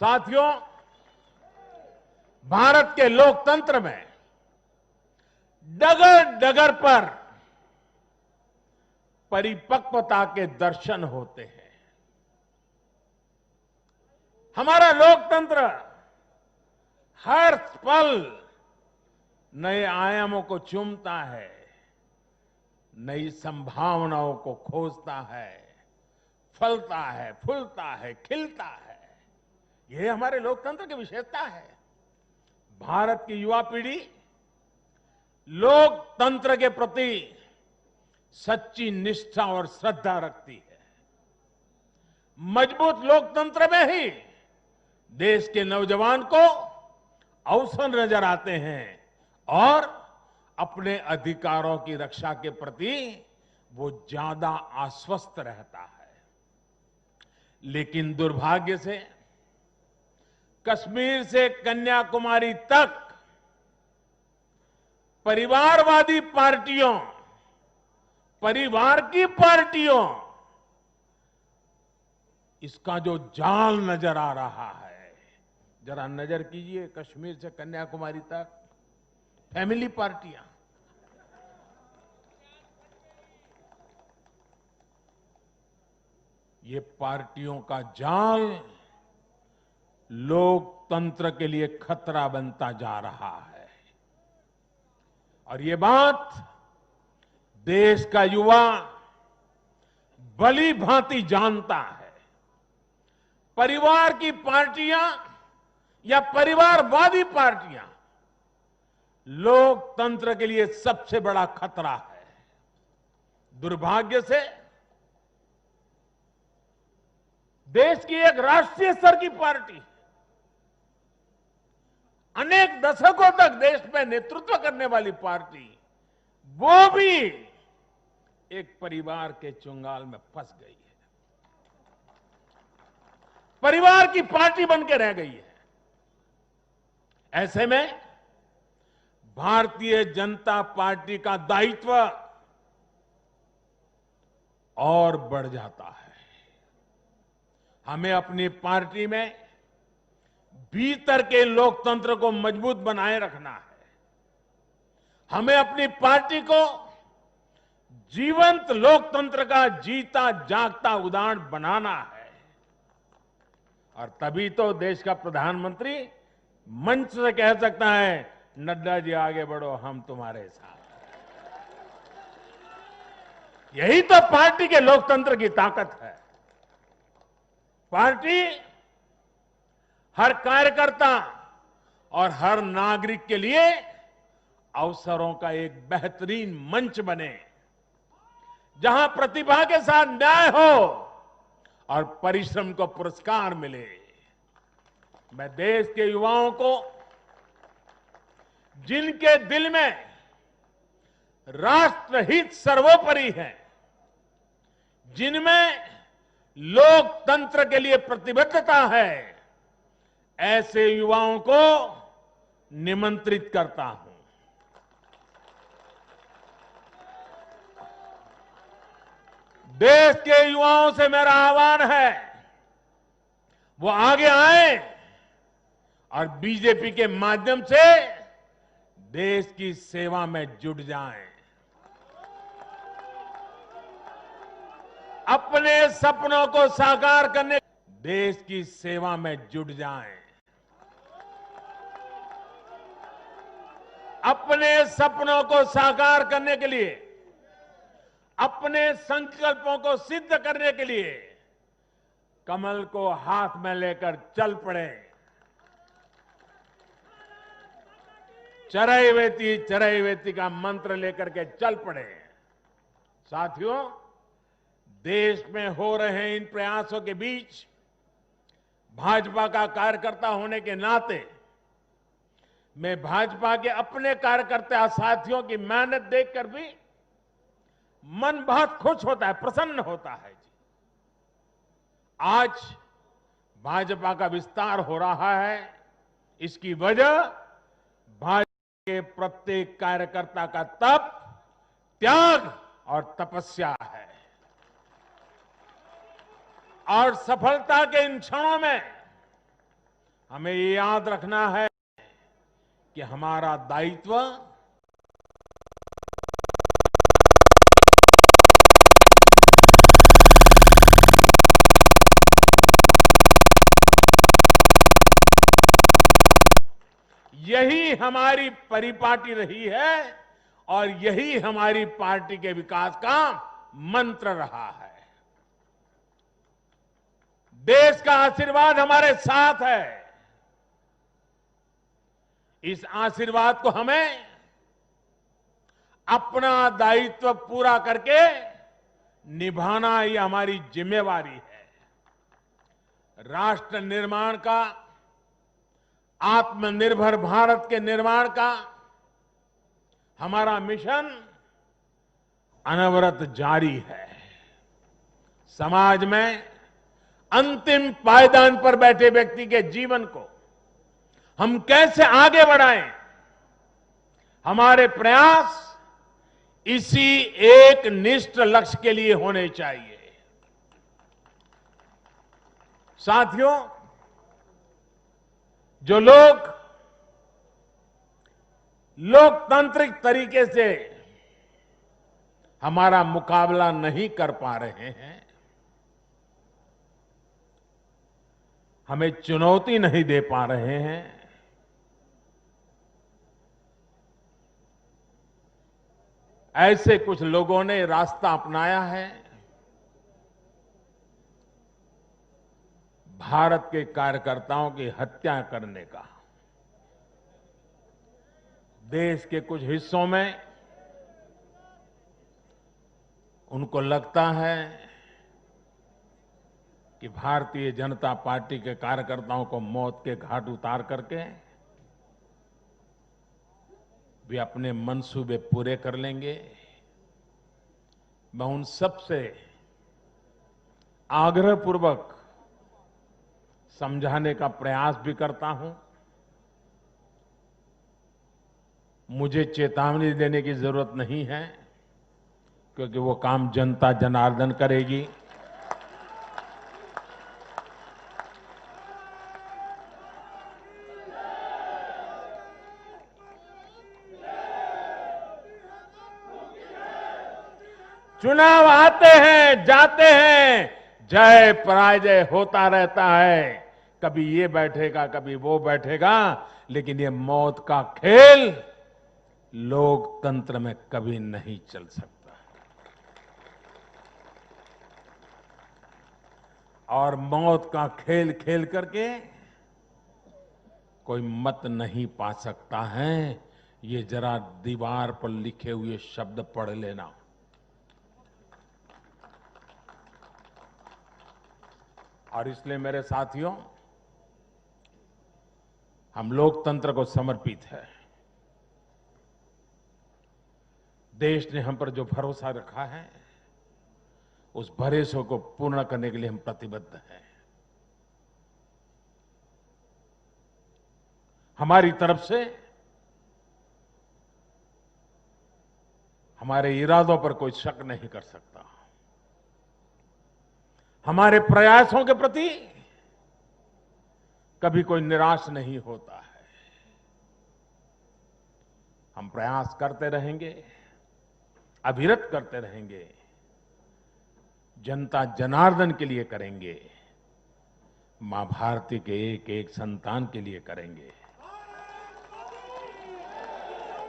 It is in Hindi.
साथियों, भारत के लोकतंत्र में डगर डगर पर परिपक्वता के दर्शन होते हैं। हमारा लोकतंत्र हर पल नए आयामों को चूमता है, नई संभावनाओं को खोजता है, फलता है, फूलता है, खिलता है। यह हमारे लोकतंत्र की विशेषता है। भारत की युवा पीढ़ी लोकतंत्र के प्रति सच्ची निष्ठा और श्रद्धा रखती है। मजबूत लोकतंत्र में ही देश के नौजवान को अवसर नजर आते हैं और अपने अधिकारों की रक्षा के प्रति वो ज्यादा आश्वस्त रहता है। लेकिन दुर्भाग्य से कश्मीर से कन्याकुमारी तक परिवारवादी पार्टियों, परिवार की पार्टियों, इसका जो जाल नजर आ रहा है, जरा नजर कीजिए। कश्मीर से कन्याकुमारी तक फैमिली पार्टियां, ये पार्टियों का जाल लोकतंत्र के लिए खतरा बनता जा रहा है। और ये बात देश का युवा भली भांति जानता है। परिवार की पार्टियां या परिवारवादी पार्टियां लोकतंत्र के लिए सबसे बड़ा खतरा है। दुर्भाग्य से देश की एक राष्ट्रीय स्तर की पार्टी अनेक दशकों तक देश में नेतृत्व करने वाली पार्टी, वो भी एक परिवार के चुंगाल में फंस गई है, परिवार की पार्टी बन के रह गई है। ऐसे में भारतीय जनता पार्टी का दायित्व और बढ़ जाता है। हमें अपनी पार्टी में भीतर के लोकतंत्र को मजबूत बनाए रखना है। हमें अपनी पार्टी को जीवंत लोकतंत्र का जीता जागता उदाहरण बनाना है। और तभी तो देश का प्रधानमंत्री मंच से कह सकता है, नड्डा जी आगे बढ़ो, हम तुम्हारे साथ। यही तो पार्टी के लोकतंत्र की ताकत है। पार्टी हर कार्यकर्ता और हर नागरिक के लिए अवसरों का एक बेहतरीन मंच बने, जहां प्रतिभा के साथ न्याय हो और परिश्रम को पुरस्कार मिले। मैं देश के युवाओं को, जिनके दिल में राष्ट्रहित सर्वोपरि है, जिनमें लोकतंत्र के लिए प्रतिबद्धता है, ऐसे युवाओं को निमंत्रित करता हूं। देश के युवाओं से मेरा आह्वान है, वो आगे आए और बीजेपी के माध्यम से देश की सेवा में जुट जाएं। अपने सपनों को साकार करने, देश की सेवा में जुट जाएं। अपने सपनों को साकार करने के लिए, अपने संकल्पों को सिद्ध करने के लिए कमल को हाथ में लेकर चल पड़े। चरैवेति का मंत्र लेकर के चल पड़े। साथियों, देश में हो रहे इन प्रयासों के बीच भाजपा का कार्यकर्ता होने के नाते मैं भाजपा के अपने कार्यकर्ता साथियों की मेहनत देखकर भी मन बहुत खुश होता है, प्रसन्न होता है। आज भाजपा का विस्तार हो रहा है, इसकी वजह भाजपा के प्रत्येक कार्यकर्ता का तप, त्याग और तपस्या है। और सफलता के इन क्षणों में हमें ये याद रखना है कि हमारा दायित्व यही हमारी परिपाटी रही है और यही हमारी पार्टी के विकास का मंत्र रहा है। देश का आशीर्वाद हमारे साथ है। इस आशीर्वाद को हमें अपना दायित्व पूरा करके निभाना ये हमारी जिम्मेवारी है। राष्ट्र निर्माण का, आत्मनिर्भर भारत के निर्माण का हमारा मिशन अनवरत जारी है। समाज में अंतिम पायदान पर बैठे व्यक्ति के जीवन को हम कैसे आगे बढ़ाएं, हमारे प्रयास इसी एक निष्ठ लक्ष्य के लिए होने चाहिए। साथियों, जो लोग लोकतांत्रिक तरीके से हमारा मुकाबला नहीं कर पा रहे हैं, हमें चुनौती नहीं दे पा रहे हैं, ऐसे कुछ लोगों ने रास्ता अपनाया है भारत के कार्यकर्ताओं की हत्या करने का। देश के कुछ हिस्सों में उनको लगता है कि भारतीय जनता पार्टी के कार्यकर्ताओं को मौत के घाट उतार करके वे अपने मंसूबे पूरे कर लेंगे। मैं उन सब से आग्रहपूर्वक समझाने का प्रयास भी करता हूं। मुझे चेतावनी देने की जरूरत नहीं है, क्योंकि वो काम जनता जनार्दन करेगी। चुनाव आते हैं, जाते हैं, जय पराजय होता रहता है। कभी ये बैठेगा, कभी वो बैठेगा, लेकिन ये मौत का खेल लोकतंत्र में कभी नहीं चल सकता। और मौत का खेल खेल करके कोई मत नहीं पा सकता है। ये जरा दीवार पर लिखे हुए शब्द पढ़ लेना। और इसलिए मेरे साथियों, हम लोकतंत्र को समर्पित है। देश ने हम पर जो भरोसा रखा है, उस भरोसे को पूर्ण करने के लिए हम प्रतिबद्ध हैं। हमारी तरफ से हमारे इरादों पर कोई शक नहीं कर सकता। हमारे प्रयासों के प्रति कभी कोई निराश नहीं होता है। हम प्रयास करते रहेंगे, अविरत करते रहेंगे, जनता जनार्दन के लिए करेंगे, मां भारती के एक एक संतान के लिए करेंगे।